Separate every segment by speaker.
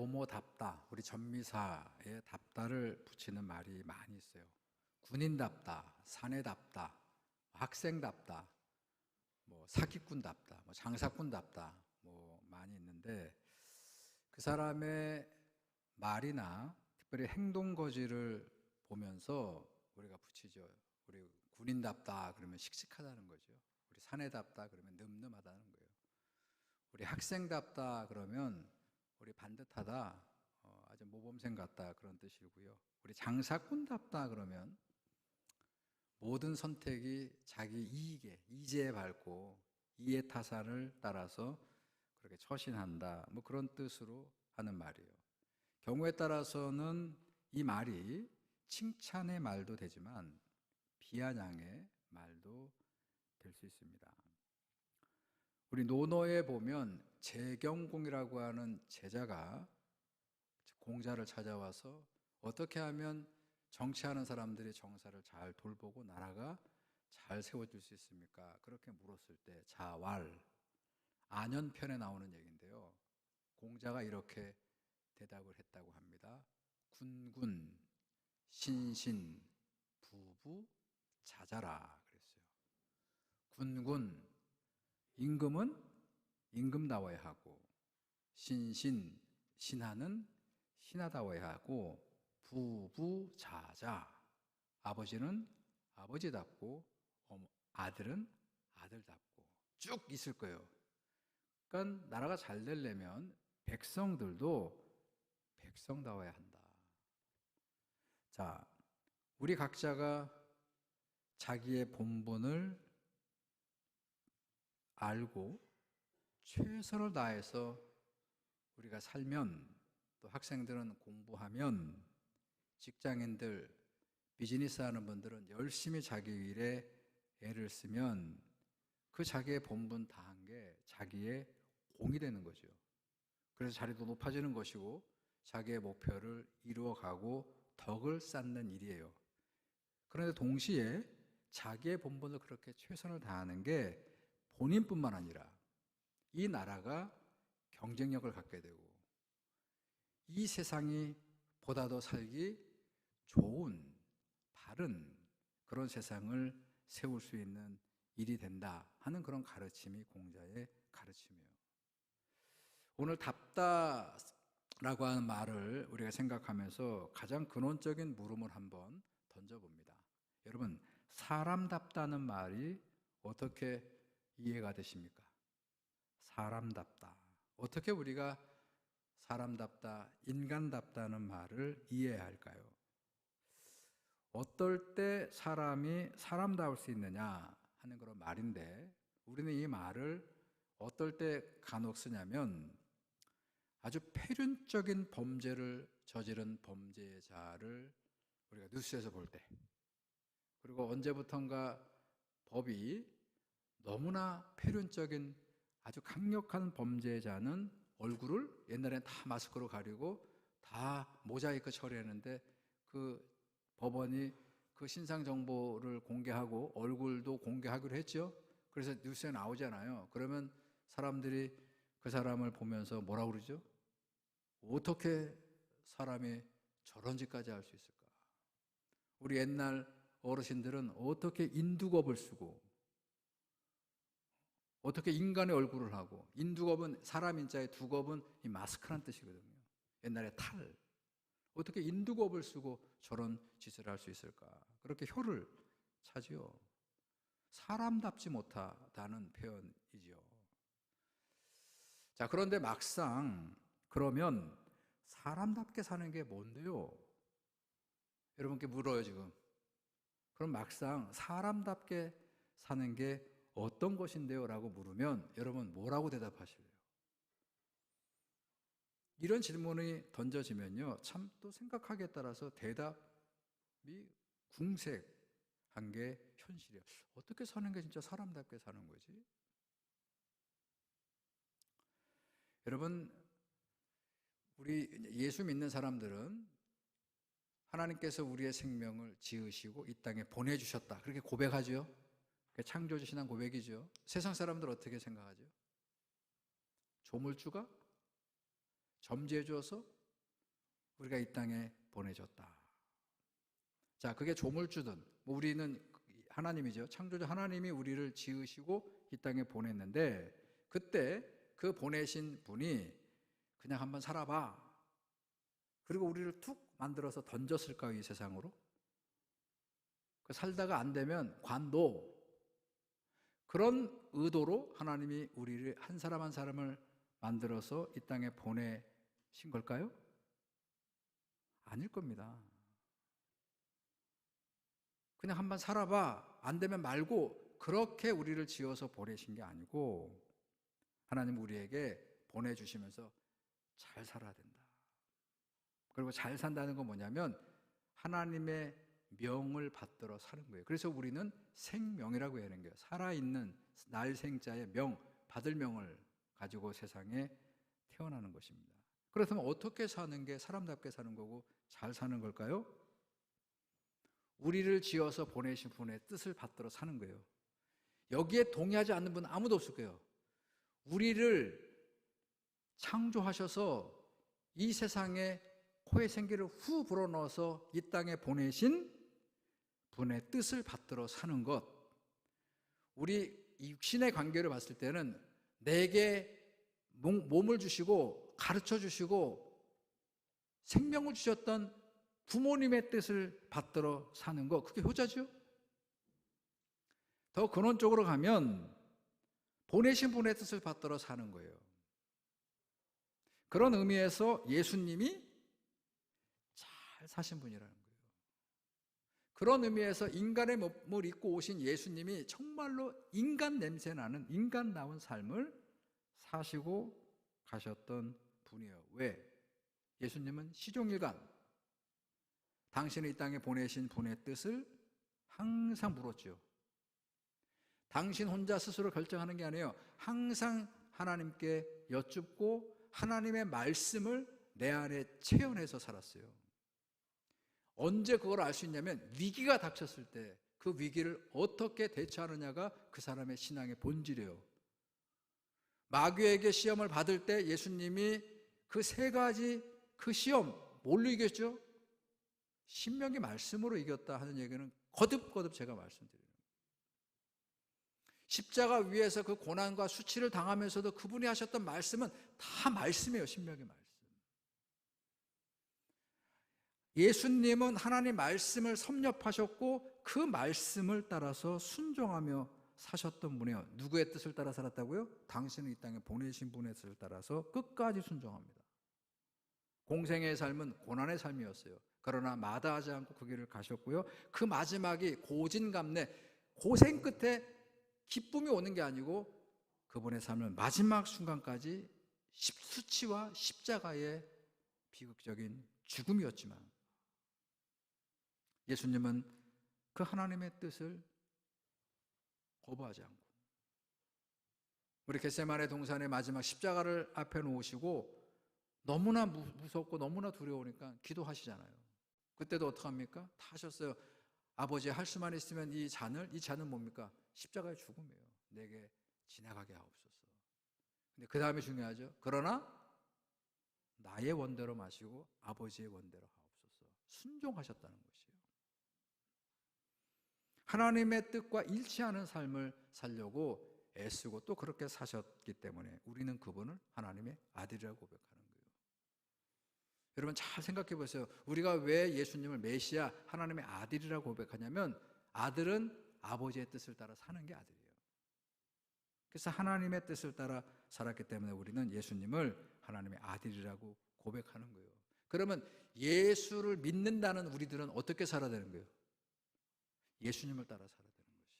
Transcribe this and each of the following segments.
Speaker 1: 뭐뭐답다, 우리 전미사에 답다를 붙이는 말이 많이 있어요. 군인답다, 사내답다, 학생답다, 뭐 사기꾼답다, 뭐 장사꾼답다, 뭐 많이 있는데 그 사람의 말이나 특별히 행동 거지를 보면서 우리가 붙이죠. 우리 군인답다 그러면 씩씩하다는 거죠. 우리 사내답다 그러면 늠름하다는 거예요. 우리 학생답다 그러면 우리 반듯하다, 아주 모범생 같다 그런 뜻이고요. 우리 장사꾼답다 그러면 모든 선택이 자기 이익에, 이재에 밝고 이해타산을 따라서 그렇게 처신한다, 뭐 그런 뜻으로 하는 말이에요. 경우에 따라서는 이 말이 칭찬의 말도 되지만 비아냥의 말도 될 수 있습니다. 우리 논어에 보면 재경공이라고 하는 제자가 공자를 찾아와서 어떻게 하면 정치하는 사람들이 정사를 잘 돌보고 나라가 잘 세워질 수 있습니까? 그렇게 물었을 때 자왈, 안연편에 나오는 얘기인데요, 공자가 이렇게 대답을 했다고 합니다. 군군, 신신, 부부, 자자라 그랬어요. 군군, 임금은 임금다워야 하고, 신신, 신하는 신하다워야 하고, 부부자자, 아버지는 아버지답고 아들은 아들답고 쭉 있을 거예요. 그러니까 나라가 잘 되려면 백성들도 백성다워야 한다. 자, 우리 각자가 자기의 본분을 알고 최선을 다해서 우리가 살면, 또 학생들은 공부하면, 직장인들, 비즈니스 하는 분들은 열심히 자기 일에 애를 쓰면 그 자기의 본분 다한 게 자기의 공이 되는 거죠. 그래서 자리도 높아지는 것이고 자기의 목표를 이루어가고 덕을 쌓는 일이에요. 그런데 동시에 자기의 본분을 그렇게 최선을 다하는 게 본인뿐만 아니라 이 나라가 경쟁력을 갖게 되고 이 세상이 보다 더 살기 좋은, 바른 그런 세상을 세울 수 있는 일이 된다 하는 그런 가르침이 공자의 가르침이에요. 오늘 답다라고 하는 말을 우리가 생각하면서 가장 근원적인 물음을 한번 던져봅니다. 여러분, 사람답다는 말이 어떻게 이해가 되십니까? 사람답다. 어떻게 우리가 사람답다, 인간답다는 말을 이해해야 할까요? 어떨 때 사람이 사람다울 수 있느냐 하는 그런 말인데, 우리는 이 말을 어떨 때 간혹 쓰냐면 아주 폐륜적인 범죄를 저지른 범죄자를 우리가 뉴스에서 볼 때, 그리고 언제부턴가 법이 너무나 폐륜적인 아주 강력한 범죄자는 얼굴을 옛날엔 다 마스크로 가리고 다 모자이크 처리했는데 그 법원이 그 신상 정보를 공개하고 얼굴도 공개하기로 했죠. 그래서 뉴스에 나오잖아요. 그러면 사람들이 그 사람을 보면서 뭐라고 그러죠? 어떻게 사람이 저런 짓까지 할 수 있을까? 우리 옛날 어르신들은 어떻게 인두겁을 쓰고 어떻게 인간의 얼굴을 하고, 인두겁은 사람 인자에 두겁은 이 마스크란 뜻이거든요. 옛날에 탈, 어떻게 인두겁을 쓰고 저런 짓을 할 수 있을까? 그렇게 혀를 차지요. 사람답지 못하다는 표현이죠. 자, 그런데 막상 그러면 사람답게 사는 게 뭔데요? 여러분께 물어요 지금. 그럼 막상 사람답게 사는 게 어떤 것인데요? 라고 물으면 여러분 뭐라고 대답하실래요? 이런 질문이 던져지면요, 참 또 생각하기에 따라서 대답이 궁색한 게 현실이에요. 어떻게 사는 게 진짜 사람답게 사는 거지? 여러분, 우리 예수 믿는 사람들은 하나님께서 우리의 생명을 지으시고 이 땅에 보내주셨다, 그렇게 고백하죠. 그게 창조주 신앙 고백이죠. 세상 사람들 어떻게 생각하죠? 조물주가? 점지해 주어서 우리가 이 땅에 보내줬다. 자, 그게 조물주든 우리는 하나님이죠. 창조주 하나님이 우리를 지으시고 이 땅에 보냈는데, 그때 그 보내신 분이 그냥 한번 살아봐, 그리고 우리를 툭 만들어서 던졌을까요, 이 세상으로? 살다가 안 되면 관도, 그런 의도로 하나님이 우리를 한 사람 한 사람을 만들어서 이 땅에 보내신 걸까요? 아닐 겁니다. 그냥 한번 살아봐, 안 되면 말고, 그렇게 우리를 지어서 보내신 게 아니고, 하나님 우리에게 보내주시면서 잘 살아야 된다. 그리고 잘 산다는 건 뭐냐면 하나님의 명을 받들어 사는 거예요. 그래서 우리는 생명이라고 해야 하는 거예요. 살아있는 날생자의 명, 받을 명을 가지고 세상에 태어나는 것입니다. 그렇다면 어떻게 사는 게 사람답게 사는 거고 잘 사는 걸까요? 우리를 지어서 보내신 분의 뜻을 받들어 사는 거예요. 여기에 동의하지 않는 분은 아무도 없을 거예요. 우리를 창조하셔서 이 세상에 코에 생기를 후 불어넣어서 이 땅에 보내신 분의 뜻을 받들어 사는 것, 우리 육신의 관계를 봤을 때는 내게 몸을 주시고 가르쳐 주시고 생명을 주셨던 부모님의 뜻을 받들어 사는 것, 그게 효자죠. 더 근원적으로 가면 보내신 분의 뜻을 받들어 사는 거예요. 그런 의미에서 예수님이 잘 사신 분이라는 거예요. 그런 의미에서 인간의 몸을 입고 오신 예수님이 정말로 인간 냄새나는 인간다운 삶을 사시고 가셨던 분이에요. 왜? 예수님은 시종일관 당신을 이 땅에 보내신 분의 뜻을 항상 물었죠. 당신 혼자 스스로 결정하는 게 아니에요. 항상 하나님께 여쭙고 하나님의 말씀을 내 안에 체험해서 살았어요. 언제 그걸 알 수 있냐면 위기가 닥쳤을 때 그 위기를 어떻게 대처하느냐가 그 사람의 신앙의 본질이에요. 마귀에게 시험을 받을 때 예수님이 그 세 가지 그 시험 뭘로 이겼죠? 신명기 말씀으로 이겼다 하는 얘기는 거듭거듭 제가 말씀드려요. 십자가 위에서 그 고난과 수치를 당하면서도 그분이 하셨던 말씀은 다 말씀이에요. 신명기 말씀. 예수님은 하나님 말씀을 섭렵하셨고 그 말씀을 따라서 순종하며 사셨던 분이에요. 누구의 뜻을 따라 살았다고요? 당신을 이 땅에 보내신 분의 뜻을 따라서 끝까지 순종합니다. 공생의 삶은 고난의 삶이었어요. 그러나 마다하지 않고 그 길을 가셨고요. 그 마지막이 고진감래, 고생 끝에 기쁨이 오는 게 아니고 그분의 삶은 마지막 순간까지 수치와 십자가의 비극적인 죽음이었지만 예수님은 그 하나님의 뜻을 거부하지 않고 우리 겟세마네 동산의 마지막 십자가를 앞에 놓으시고 너무나 무섭고 너무나 두려우니까 기도하시잖아요. 그때도 어떡합니까? 다 하셨어요. 아버지, 할 수만 있으면 이 잔은 뭡니까? 십자가의 죽음이에요. 내게 지나가게 하옵소서. 근데 그 다음에 중요하죠. 그러나 나의 원대로 마시고 아버지의 원대로 하옵소서. 순종하셨다는 것이에요. 하나님의 뜻과 일치하는 삶을 살려고 애쓰고 또 그렇게 사셨기 때문에 우리는 그분을 하나님의 아들이라고 고백하는 거예요. 여러분 잘 생각해 보세요. 우리가 왜 예수님을 메시아, 하나님의 아들이라고 고백하냐면 아들은 아버지의 뜻을 따라 사는 게 아들이에요. 그래서 하나님의 뜻을 따라 살았기 때문에 우리는 예수님을 하나님의 아들이라고 고백하는 거예요. 그러면 예수를 믿는다는 우리들은 어떻게 살아야 되는 거예요? 예수님을 따라 살아야 되는 것이에요.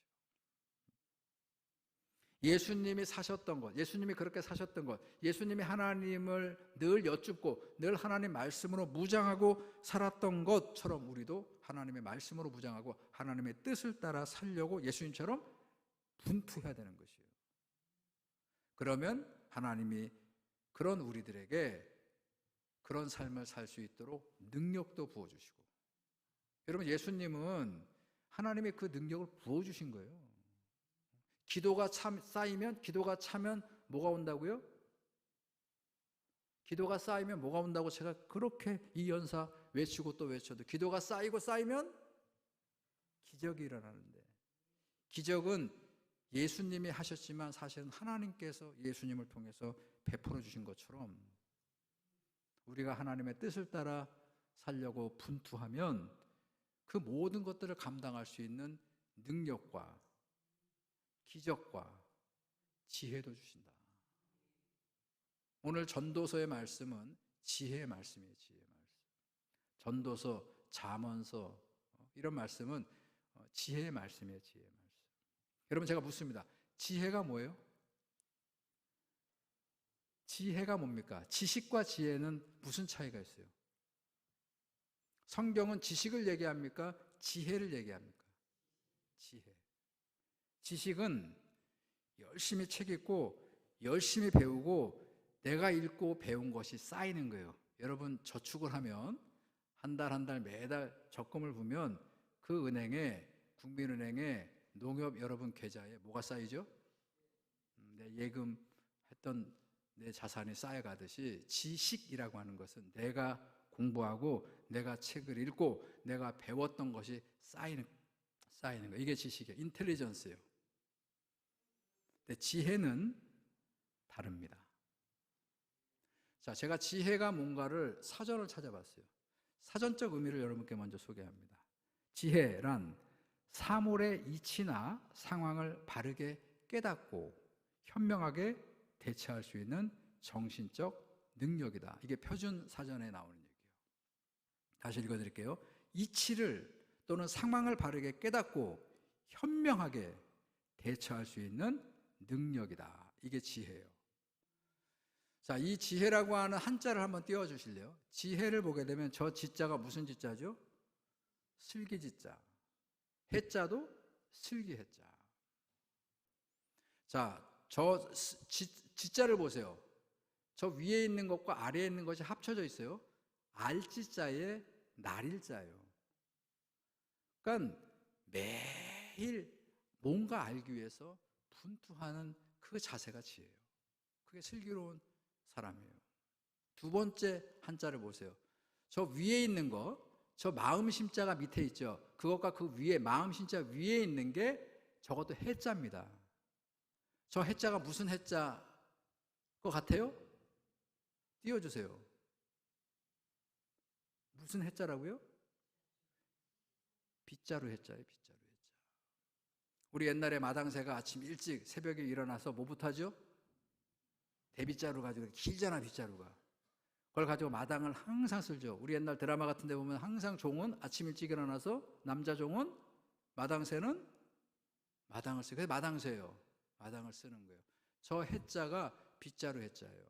Speaker 1: 예수님이 사셨던 것, 예수님이 그렇게 사셨던 것, 예수님이 하나님을 늘 여쭙고 늘 하나님 말씀으로 무장하고 살았던 것처럼 우리도 하나님의 말씀으로 무장하고 하나님의 뜻을 따라 살려고 예수님처럼 분투해야 되는 것이에요. 그러면 하나님이 그런 우리들에게 그런 삶을 살 수 있도록 능력도 부어주시고, 여러분 예수님은 하나님의 그 능력을 부어주신 거예요. 기도가 쌓이면, 기도가 차면 뭐가 온다고요? 기도가 쌓이면 뭐가 온다고 제가 그렇게 이 연사 외치고 또 외쳐도 기도가 쌓이고 쌓이면 기적이 일어나는데, 기적은 예수님이 하셨지만 사실은 하나님께서 예수님을 통해서 베풀어 주신 것처럼 우리가 하나님의 뜻을 따라 살려고 분투하면 그 모든 것들을 감당할 수 있는 능력과 기적과 지혜도 주신다. 오늘 전도서의 말씀은 지혜의 말씀이에요. 지혜의 말씀. 전도서, 잠언서 이런 말씀은 지혜의 말씀이에요. 지혜의 말씀. 여러분, 제가 묻습니다. 지혜가 뭐예요? 지혜가 뭡니까? 지식과 지혜는 무슨 차이가 있어요? 성경은 지식을 얘기합니까? 지혜를 얘기합니까? 지혜. 지식은 열심히 책 읽고 열심히 배우고 내가 읽고 배운 것이 쌓이는 거예요. 여러분, 저축을 하면 한 달 한 달 매달 적금을 부면 그 은행에, 국민은행에, 농협 여러분 계좌에 뭐가 쌓이죠? 내 예금했던 내 자산이 쌓여가듯이 지식이라고 하는 것은 내가 공부하고 내가 책을 읽고 내가 배웠던 것이 쌓이는 거예요. 이게 지식이에요. 인텔리전스예요. 근데 지혜는 다릅니다. 자, 제가 지혜가 뭔가를 사전을 찾아봤어요. 사전적 의미를 여러분께 먼저 소개합니다. 지혜란 사물의 이치나 상황을 바르게 깨닫고 현명하게 대처할 수 있는 정신적 능력이다. 이게 표준 사전에 나오는 얘기예요. 다시 읽어드릴게요. 이치를 또는 상황을 바르게 깨닫고 현명하게 대처할 수 있는 능력이다. 이게 지혜예요. 자, 이 지혜라고 하는 한자를 한번 띄워주실래요? 지혜를 보게 되면 저 지자가 무슨 지자죠? 슬기지자. 해자도 슬기해자. 자, 저 지자를 보세요. 저 위에 있는 것과 아래에 있는 것이 합쳐져 있어요. 알지자에 날일자예요. 그러니까 매일 뭔가 알기 위해서 분투하는 그 자세가 지혜예요. 그게 슬기로운 사람이에요. 두 번째 한자를 보세요. 저 위에 있는 거, 저 마음심자가 밑에 있죠. 그것과 그 위에, 마음심자 위에 있는 게 저것도 해자입니다. 저 해자가 무슨 해자 것 같아요? 띄워주세요. 무슨 해자라고요? 빗자루 해자예요. 빗자루 해자. 우리 옛날에 마당새가 아침 일찍 새벽에 일어나서 뭐부터 하죠? 대빗자루 가지고, 길잖아 빗자루가. 그걸 가지고 마당을 항상 쓸죠. 우리 옛날 드라마 같은 데 보면 항상 종은 아침 일찍 일어나서, 남자 종은, 마당새는 마당을 쓰고, 그래서 마당새예요. 마당을 쓰는 거예요. 저 해자가 빗자루 해자예요.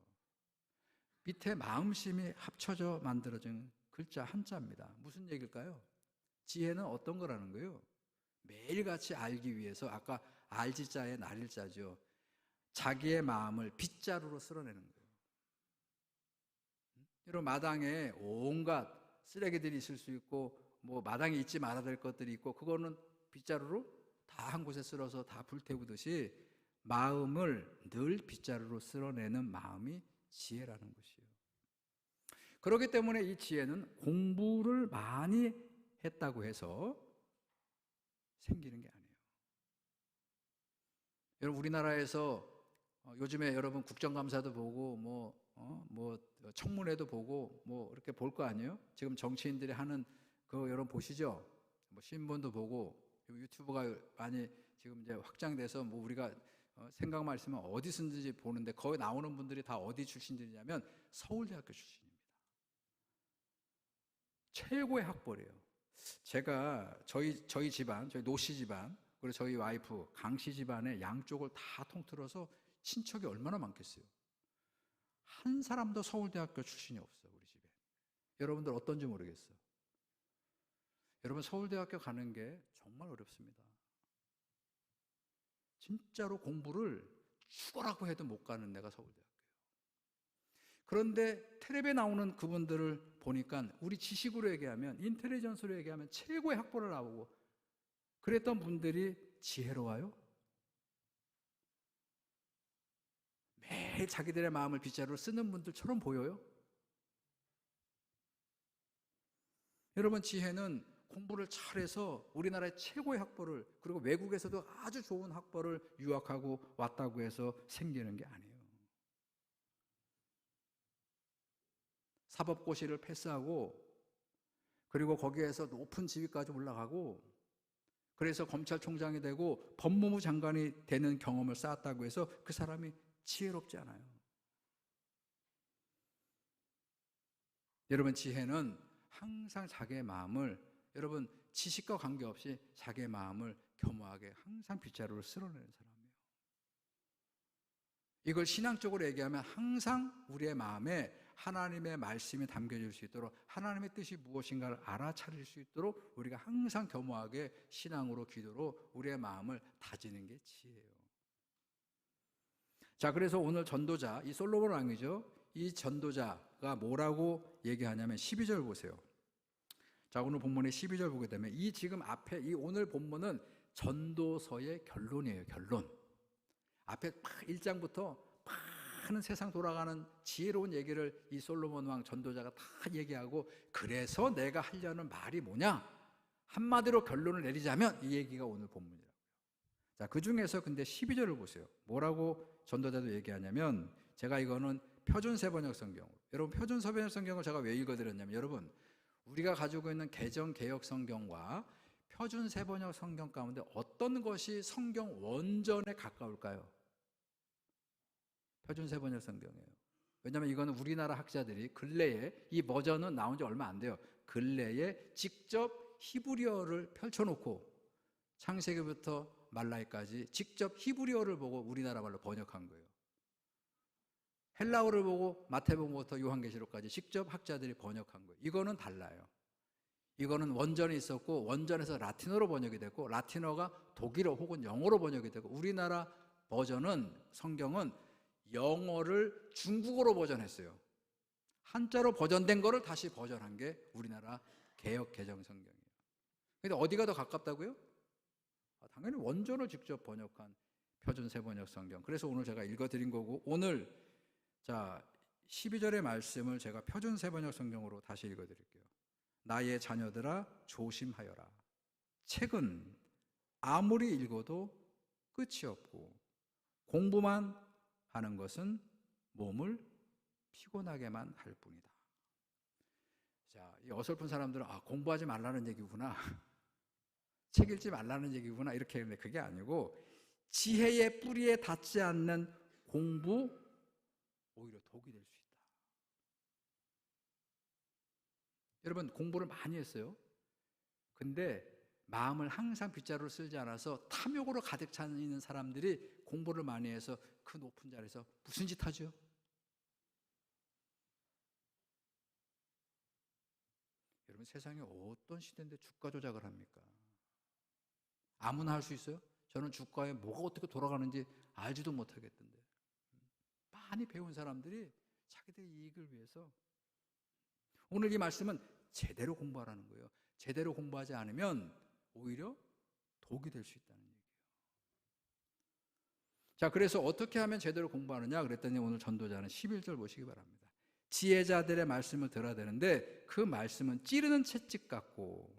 Speaker 1: 밑에 마음심이 합쳐져 만들어진 글자 한자입니다. 무슨 얘기일까요? 지혜는 어떤 거라는 거예요? 매일같이 알기 위해서, 아까 알지자에 날일자죠. 자기의 마음을 빗자루로 쓸어내는 거예요. 여러분, 마당에 온갖 쓰레기들이 있을 수 있고, 뭐 마당에 잊지 말아야 될 것들이 있고, 그거는 빗자루로 다 한 곳에 쓸어서 다 불태우듯이 마음을 늘 빗자루로 쓸어내는 마음이 지혜라는 것이에요. 그렇기 때문에 이 지혜는 공부를 많이 했다고 해서 생기는 게 아니에요. 여러분, 우리나라에서 요즘에 여러분 국정감사도 보고 뭐 청문회도 보고 뭐 이렇게 볼 거 아니에요? 지금 정치인들이 하는 거 여러분 보시죠? 뭐 신문도 보고 유튜브가 많이 지금 이제 확장돼서 뭐 우리가 생각만 있으면 어디서든지 보는데, 거기 나오는 분들이 다 어디 출신들이냐면 서울대학교 출신입니다. 최고의 학벌이에요. 제가 저희 집안, 저희 노씨 집안, 그리고 저희 와이프 강씨 집안의 양쪽을 다 통틀어서 친척이 얼마나 많겠어요. 한 사람도 서울대학교 출신이 없어요, 우리 집에. 여러분들 어떤지 모르겠어요. 여러분, 서울대학교 가는 게 정말 어렵습니다. 진짜로 공부를 죽어라고 해도 못 가는 데가 서울대학교예요. 그런데 텔레비에 나오는 그분들을 보니까 우리 지식으로 얘기하면, 인텔리전스로 얘기하면 최고의 학벌을 나오고 그랬던 분들이 지혜로워요? 매일 자기들의 마음을 빗자루로 쓰는 분들처럼 보여요? 여러분, 지혜는 공부를 잘해서 우리나라의 최고의 학벌을, 그리고 외국에서도 아주 좋은 학벌을 유학하고 왔다고 해서 생기는 게 아니에요. 사법고시를 패스하고, 그리고 거기에서 높은 지위까지 올라가고, 그래서 검찰총장이 되고 법무부 장관이 되는 경험을 쌓았다고 해서 그 사람이 지혜롭지 않아요. 여러분, 지혜는 항상 자기의 마음을, 여러분, 지식과 관계없이 자기의 마음을 겸허하게 항상 빗자루를 쓸어내는 사람이에요. 이걸 신앙적으로 얘기하면 항상 우리의 마음에 하나님의 말씀이 담겨질 수 있도록, 하나님의 뜻이 무엇인가를 알아차릴 수 있도록 우리가 항상 겸허하게 신앙으로, 기도로 우리의 마음을 다지는 게 지혜예요. 자, 그래서 오늘 전도자, 이 솔로몬 왕이죠. 이 전도자가 뭐라고 얘기하냐면 12절 보세요. 자, 오늘 본문의 12절 보게 되면, 이 지금 앞에 이 오늘 본문은 전도서의 결론이에요. 결론. 앞에 1장부터 많은 세상 돌아가는 지혜로운 얘기를 이 솔로몬 왕 전도자가 다 얘기하고, 그래서 내가 하려는 말이 뭐냐? 한마디로 결론을 내리자면 이 얘기가 오늘 본문이라고요. 자, 그 중에서 근데 12절을 보세요. 뭐라고 전도자도 얘기하냐면, 제가 이거는 표준 세번역 성경으로, 여러분, 표준 세번역 성경을 제가 왜 읽어드렸냐면, 여러분, 우리가 가지고 있는 개정 개역 성경과 표준 세번역 성경 가운데 어떤 것이 성경 원전에 가까울까요? 표준 세번역 성경이에요. 왜냐하면 이거는 우리나라 학자들이 근래에, 이 버전은 나온 지 얼마 안 돼요. 근래에 직접 히브리어를 펼쳐놓고 창세기부터 말라기까지 직접 히브리어를 보고 우리나라 말로 번역한 거예요. 헬라어를 보고 마태복음부터 요한계시록까지 직접 학자들이 번역한 거예요. 이거는 달라요. 이거는 원전이 있었고, 원전에서 라틴어로 번역이 됐고, 라틴어가 독일어 혹은 영어로 번역이 되고, 우리나라 버전은, 성경은 영어를 중국어로 버전했어요. 한자로 버전된 거를 다시 버전한 게 우리나라 개역 개정 성경이에요. 근데 어디가 더 가깝다고요? 당연히 원전을 직접 번역한 표준 세번역 성경. 그래서 오늘 제가 읽어드린 거고, 오늘 자 12절의 말씀을 제가 표준 세번역 성경으로 다시 읽어드릴게요. 나의 자녀들아 조심하여라. 책은 아무리 읽어도 끝이 없고 공부만 하는 것은 몸을 피곤하게만 할 뿐이다. 자, 이 어설픈 사람들은 공부하지 말라는 얘기구나, 책 읽지 말라는 얘기구나, 이렇게 했는데 그게 아니고, 지혜의 뿌리에 닿지 않는 공부, 오히려 독이 될 수 있다. 여러분, 공부를 많이 했어요. 근데 마음을 항상 빗자루를 쓸지 않아서 탐욕으로 가득 차 있는 사람들이 공부를 많이 해서 그 높은 자리에서 무슨 짓 하죠? 여러분, 세상에 어떤 시대인데 주가 조작을 합니까? 아무나 할 수 있어요? 저는 주가에 뭐가 어떻게 돌아가는지 알지도 못하겠던데, 많이 배운 사람들이 자기들의 이익을 위해서. 오늘 이 말씀은 제대로 공부하라는 거예요. 제대로 공부하지 않으면 오히려 독이 될 수 있다는 얘기예요. 자, 그래서 어떻게 하면 제대로 공부하느냐 그랬더니 오늘 전도자는 11절 보시기 바랍니다. 지혜자들의 말씀을 들어야 되는데 그 말씀은 찌르는 채찍 같고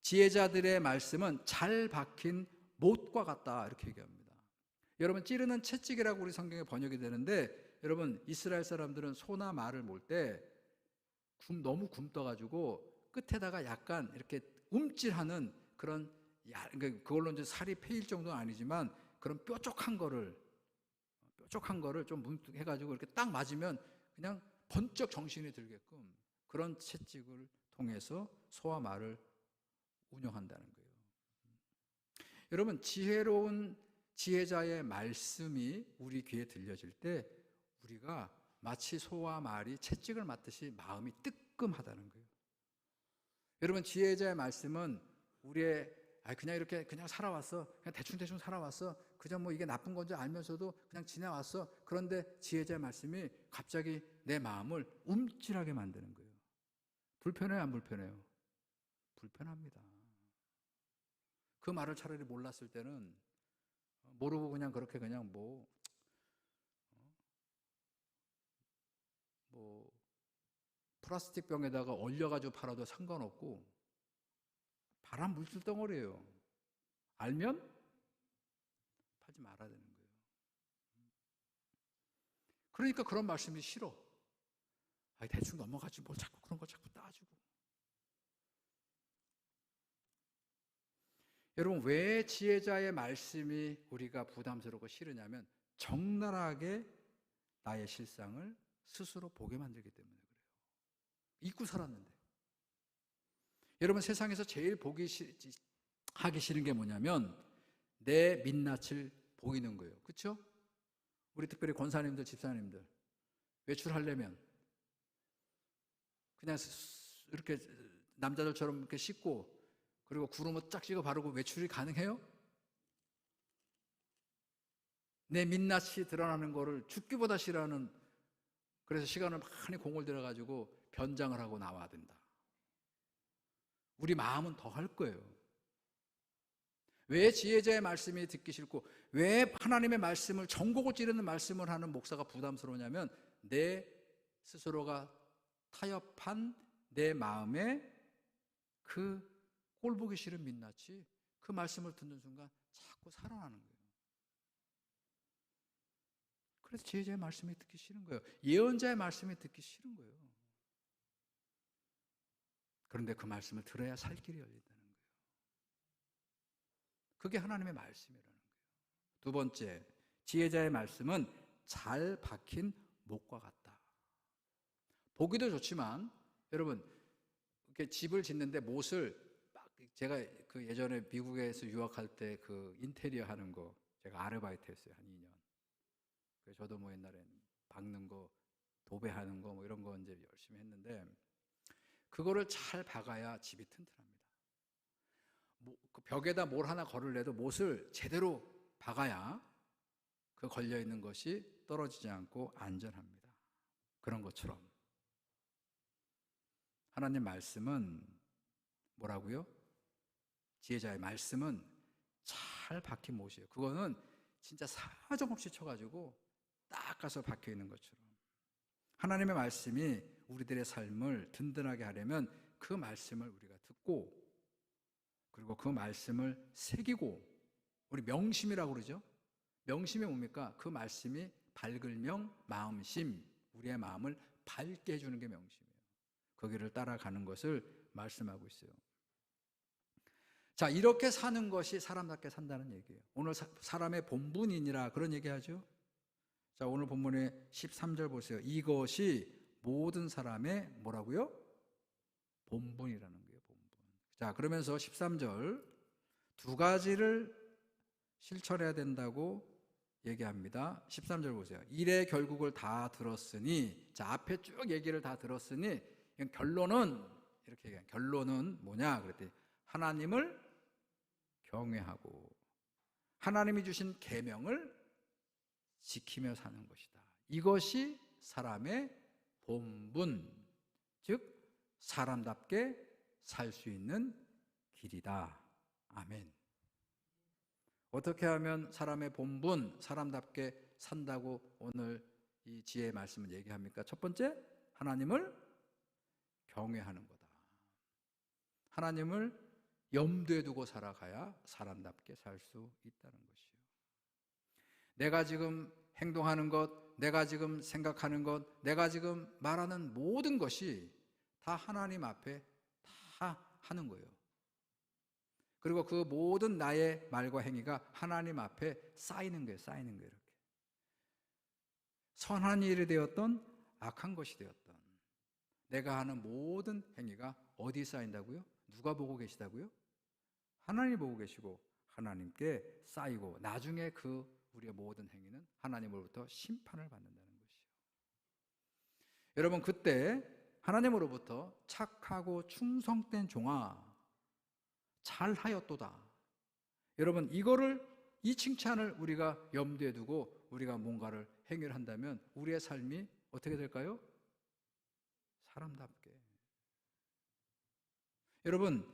Speaker 1: 지혜자들의 말씀은 잘 박힌 못과 같다, 이렇게 얘기합니다. 여러분, 찌르는 채찍이라고 우리 성경에 번역이 되는데, 여러분, 이스라엘 사람들은 소나 말을 몰 때 너무 굶떠가지고 끝에다가 약간 이렇게 움찔하는 그런, 그걸로 이제 살이 패일 정도는 아니지만 그런 뾰족한 거를 좀 뭉툭해가지고 이렇게 딱 맞으면 그냥 번쩍 정신이 들게끔 그런 채찍을 통해서 소와 말을 운영한다는 거예요. 여러분, 지혜로운 지혜자의 말씀이 우리 귀에 들려질 때 우리가 마치 소와 말이 채찍을 맞듯이 마음이 뜨끔하다는 거예요. 여러분, 지혜자의 말씀은 우리의 그냥 이렇게 그냥 살아왔어, 그냥 대충 살아왔어, 그저 뭐 이게 나쁜 건지 알면서도 그냥 지내왔어. 그런데 지혜자의 말씀이 갑자기 내 마음을 움찔하게 만드는 거예요. 불편해요, 안 불편해요? 불편합니다. 그 말을 차라리 몰랐을 때는, 모르고 그냥 그렇게 그냥 플라스틱 병에다가 얼려가지고 팔아도 상관없고 바람 물질 덩어리예요. 알면 팔지 말아야 되는 거예요. 그러니까 그런 말씀이 싫어. 아니, 대충 넘어가지 뭘 자꾸 그런 거 자꾸 따지고. 여러분, 왜 지혜자의 말씀이 우리가 부담스럽고 싫으냐면 적나라하게 나의 실상을 스스로 보게 만들기 때문에 그래요. 잊고 살았는데. 여러분, 세상에서 제일 하기 싫은 게 뭐냐면 내 민낯을 보이는 거예요. 그렇죠? 우리 특별히 권사님들, 집사님들 외출하려면 그냥 이렇게 남자들처럼 이렇게 씻고 그리고 구름을 쫙 찍어 바르고 외출이 가능해요? 내 민낯이 드러나는 거를 죽기보다 싫어하는, 그래서 시간을 많이 공을 들여가지고 변장을 하고 나와야 된다. 우리 마음은 더 할 거예요. 왜 지혜자의 말씀이 듣기 싫고 왜 하나님의 말씀을 전곡을 찌르는 말씀을 하는 목사가 부담스러우냐면 내 스스로가 타협한 내 마음에 그 꼴보기 싫은 민낯이 그 말씀을 듣는 순간 자꾸 살아나는 거예요. 그래서 지혜자의 말씀이 듣기 싫은 거예요. 예언자의 말씀이 듣기 싫은 거예요. 그런데 그 말씀을 들어야 살 길이 열린다는 거예요. 그게 하나님의 말씀이라는 거예요. 두 번째, 지혜자의 말씀은 잘 박힌 못과 같다. 보기도 좋지만 여러분, 이렇게 집을 짓는데 못을 제가 그 예전에 미국에서 유학할 때 그 인테리어 하는 거 제가 아르바이트 했어요. 한 2년. 그래서 저도 뭐 옛날엔 박는 거, 도배하는 거 뭐 이런 거 이제 열심히 했는데 그거를 잘 박아야 집이 튼튼합니다. 그 벽에다 뭘 하나 걸으려도 못을 제대로 박아야 그 걸려있는 것이 떨어지지 않고 안전합니다. 그런 것처럼 하나님 말씀은 뭐라고요? 지혜자의 말씀은 잘 박힌 못이에요. 그거는 진짜 사정없이 쳐가지고 딱 가서 박혀있는 것처럼 하나님의 말씀이 우리들의 삶을 든든하게 하려면 그 말씀을 우리가 듣고 그리고 그 말씀을 새기고, 우리 명심이라고 그러죠. 명심이 뭡니까? 그 말씀이 밝을명 마음심, 우리의 마음을 밝게 해주는 게 명심이에요. 거기를 따라가는 것을 말씀하고 있어요. 자, 이렇게 사는 것이 사람답게 산다는 얘기예요. 오늘 사람의 본분이니라 그런 얘기하죠. 자, 오늘 본문의 13절 보세요. 이것이 모든 사람의 뭐라고요? 본분이라는 거예요. 본분. 자, 그러면서 13절 두 가지를 실천해야 된다고 얘기합니다. 13절 보세요. 일의 결국을 다 들었으니, 자, 앞에 쭉 얘기를 다 들었으니 결론은 이렇게 얘기해요. 결론은 뭐냐 그랬더니 하나님을 경외하고 하나님이 주신 계명을 지키며 사는 것이다. 이것이 사람의 본분, 즉 사람답게 살 수 있는 길이다. 아멘. 어떻게 하면 사람의 본분, 사람답게 산다고 오늘 이 지혜의 말씀을 얘기합니까? 첫 번째, 하나님을 경외하는 거다. 하나님을 염두에 두고 살아가야 사람답게 살 수 있다는 것이요. 내가 지금 행동하는 것, 내가 지금 생각하는 것, 내가 지금 말하는 모든 것이 다 하나님 앞에 다 하는 거예요. 그리고 그 모든 나의 말과 행위가 하나님 앞에 쌓이는 거예요. 쌓이는 거예요. 이렇게. 선한 일이 되었던 악한 것이 되었던 내가 하는 모든 행위가 어디 쌓인다고요? 누가 보고 계시다고요? 하나님이 보고 계시고 하나님께 쌓이고 나중에 그 우리의 모든 행위는 하나님으로부터 심판을 받는다는 것이요. 여러분, 그때 하나님으로부터 착하고 충성된 종아 잘하였도다. 여러분, 이 칭찬을 우리가 염두에 두고 우리가 뭔가를 행위를 한다면 우리의 삶이 어떻게 될까요? 사람답게. 여러분,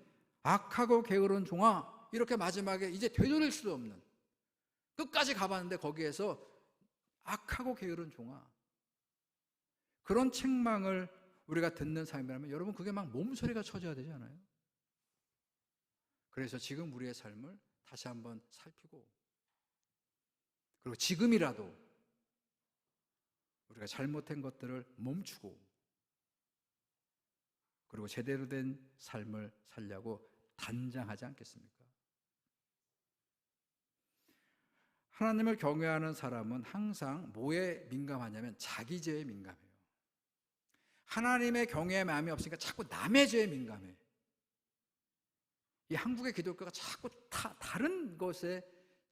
Speaker 1: 악하고 게으른 종아, 이렇게 마지막에 이제 되돌릴 수 없는, 끝까지 가봤는데 거기에서 악하고 게으른 종아, 그런 책망을 우리가 듣는 삶이라면 여러분 그게 막 몸소리가 쳐져야 되지 않아요? 그래서 지금 우리의 삶을 다시 한번 살피고, 그리고 지금이라도 우리가 잘못된 것들을 멈추고, 그리고 제대로 된 삶을 살려고 단장하지 않겠습니까? 하나님을 경외하는 사람은 항상 뭐에 민감하냐면 자기 죄에 민감해요. 하나님의 경외의 마음이 없으니까 자꾸 남의 죄에 민감해. 이 한국의 기독교가 자꾸 다른 것에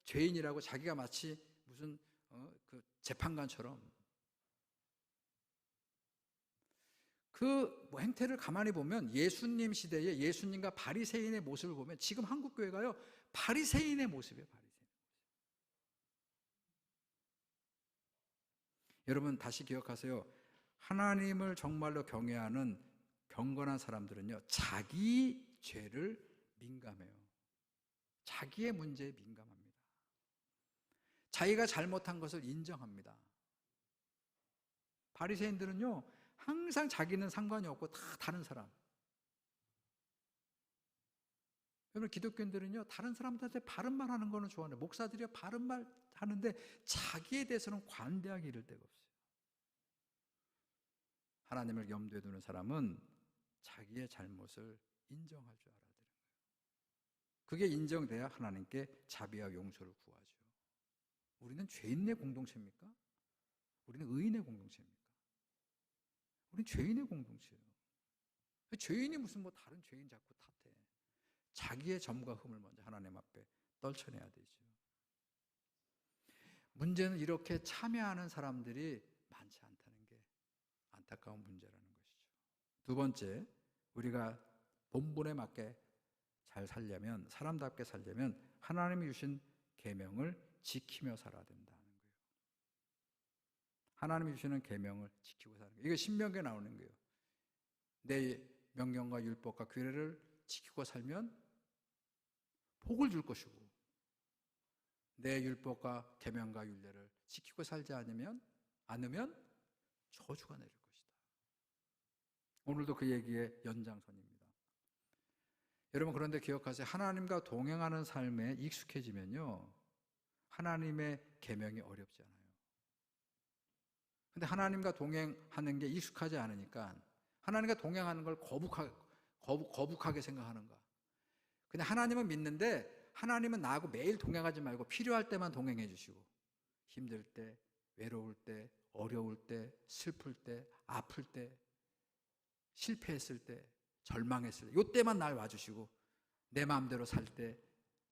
Speaker 1: 죄인이라고 자기가 마치 무슨 그 재판관처럼 그 행태를 가만히 보면 예수님 시대에 예수님과 바리새인의 모습을 보면 지금 한국 교회가요 바리새인의 모습이에요. 바리새인. 여러분 다시 기억하세요. 하나님을 정말로 경외하는 경건한 사람들은요 자기 죄를 민감해요. 자기의 문제에 민감합니다. 자기가 잘못한 것을 인정합니다. 바리새인들은요 항상 자기는 상관이 없고 다 다른 사람. 여러분 기독교인들은요 다른 사람들한테 바른 말 하는 거는 좋아하는데, 목사들이요 바른 말 하는데 자기에 대해서는 관대하게 이를 데가 없어요. 하나님을 염두에 두는 사람은 자기의 잘못을 인정할 줄 알아야 되는 거예요. 그게 인정돼야 하나님께 자비와 용서를 구하죠. 우리는 죄인의 공동체입니까? 우리는 의인의 공동체입니까? 우리는 죄인의 공동체예요. 죄인이 무슨 뭐 다른 죄인 자꾸 탓해. 자기의 점과 흠을 먼저 하나님 앞에 떨쳐내야 되죠. 문제는 이렇게 참여하는 사람들이 많지 않다는 게 안타까운 문제라는 것이죠. 두 번째, 우리가 본분에 맞게 잘 살려면, 사람답게 살려면 하나님이 주신 계명을 지키며 살아야 된다는 거예요. 하나님이 주시는 계명을 지키고 사는 거예요. 이게 신명기에 나오는 거예요. 내 명령과 율법과 규례를 지키고 살면 복을 줄 것이고, 내 율법과 계명과 율례를 지키고 살지 않으면 저주가 내릴 것이다. 오늘도 그 얘기의 연장선입니다. 여러분 그런데 기억하세요. 하나님과 동행하는 삶에 익숙해지면요 하나님의 계명이 어렵지 않아요. 근데 하나님과 동행하는 게 익숙하지 않으니까 하나님과 동행하는 걸 거북하게 생각하는 거야. 근데 하나님은 믿는데 하나님은 나하고 매일 동행하지 말고 필요할 때만 동행해 주시고, 힘들 때, 외로울 때, 어려울 때, 슬플 때, 아플 때, 실패했을 때, 절망했을 때, 이때만 날 와주시고, 내 마음대로 살 때,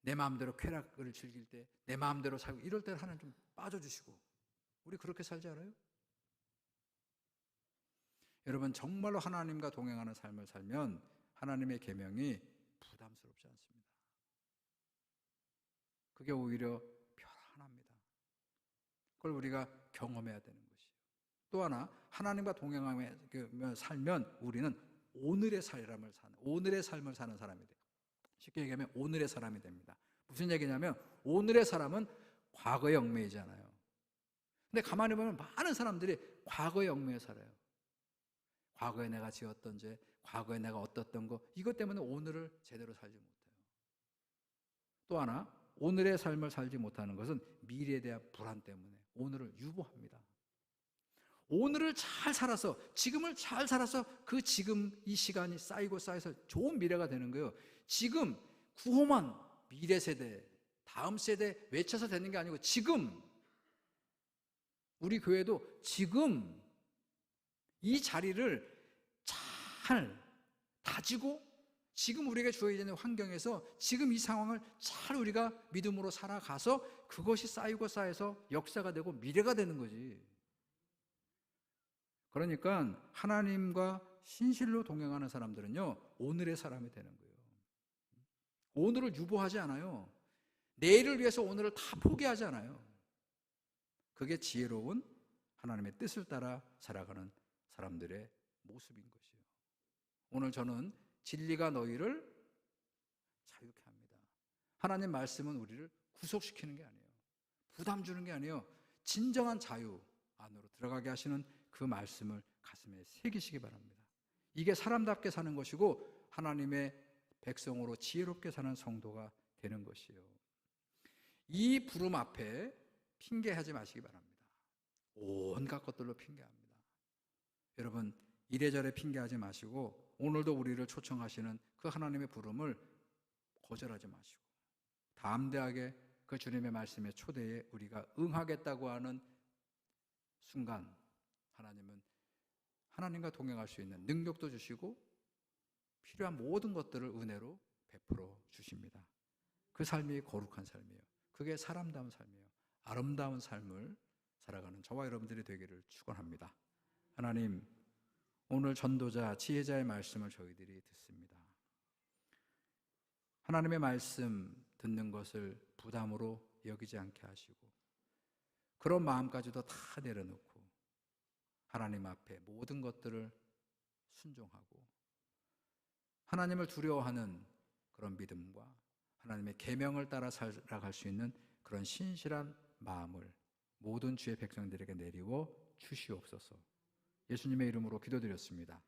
Speaker 1: 내 마음대로 쾌락을 즐길 때, 내 마음대로 살고 이럴 때는 하나님 좀 빠져주시고. 우리 그렇게 살지 않아요? 여러분 정말로 하나님과 동행하는 삶을 살면 하나님의 계명이 부담스럽지 않습니다. 그게 오히려 편안합니다. 그걸 우리가 경험해야 되는 것이에요. 또 하나, 하나님과 동행하며 살면 우리는 오늘의 삶을 사는 사람이 돼요. 쉽게 얘기하면 오늘의 사람이 됩니다. 무슨 얘기냐면 오늘의 사람은 과거에 얽매이잖아요. 근데 가만히 보면 많은 사람들이 과거에 얽매여 살아요. 과거에 내가 지었던 죄, 과거에 내가 어떻던 거, 이것 때문에 오늘을 제대로 살지 못해요. 또 하나, 오늘의 삶을 살지 못하는 것은 미래에 대한 불안 때문에 오늘을 유보합니다. 오늘을 잘 살아서, 지금을 잘 살아서 그 지금 이 시간이 쌓여서 좋은 미래가 되는 거예요. 지금 구호만 미래 세대, 다음 세대 외쳐서 되는 게 아니고 지금, 우리 교회도 지금 이 자리를 잘 다지고 지금 우리에게 주어지는 환경에서 지금 이 상황을 잘 우리가 믿음으로 살아가서 그것이 쌓여서 역사가 되고 미래가 되는 거지. 그러니까 하나님과 신실로 동행하는 사람들은요 오늘의 사람이 되는 거예요. 오늘을 유보하지 않아요. 내일을 위해서 오늘을 다 포기하지 않아요. 그게 지혜로운 하나님의 뜻을 따라 살아가는 사람들의 모습인 것이에요. 오늘 저는 진리가 너희를 자유케 합니다. 하나님 말씀은 우리를 구속시키는 게 아니에요. 부담 주는 게 아니에요. 진정한 자유 안으로 들어가게 하시는 그 말씀을 가슴에 새기시기 바랍니다. 이게 사람답게 사는 것이고 하나님의 백성으로 지혜롭게 사는 성도가 되는 것이요. 이 부름 앞에 핑계하지 마시기 바랍니다. 온갖 것들로 핑계합니다. 여러분, 이래저래 핑계하지 마시고 오늘도 우리를 초청하시는 그 하나님의 부름을 거절하지 마시고 담대하게 그 주님의 말씀의 초대에 우리가 응하겠다고 하는 순간 하나님은 하나님과 동행할 수 있는 능력도 주시고 필요한 모든 것들을 은혜로 베풀어 주십니다. 그 삶이 거룩한 삶이에요. 그게 사람다운 삶이에요. 아름다운 삶을 살아가는 저와 여러분들이 되기를 축원합니다. 하나님, 오늘 전도자, 지혜자의 말씀을 저희들이 듣습니다. 하나님의 말씀 듣는 것을 부담으로 여기지 않게 하시고 그런 마음까지도 다 내려놓고 하나님 앞에 모든 것들을 순종하고 하나님을 두려워하는 그런 믿음과 하나님의 계명을 따라 살아갈 수 있는 그런 신실한 마음을 모든 주의 백성들에게 내리워 주시옵소서. 예수님의 이름으로 기도드렸습니다.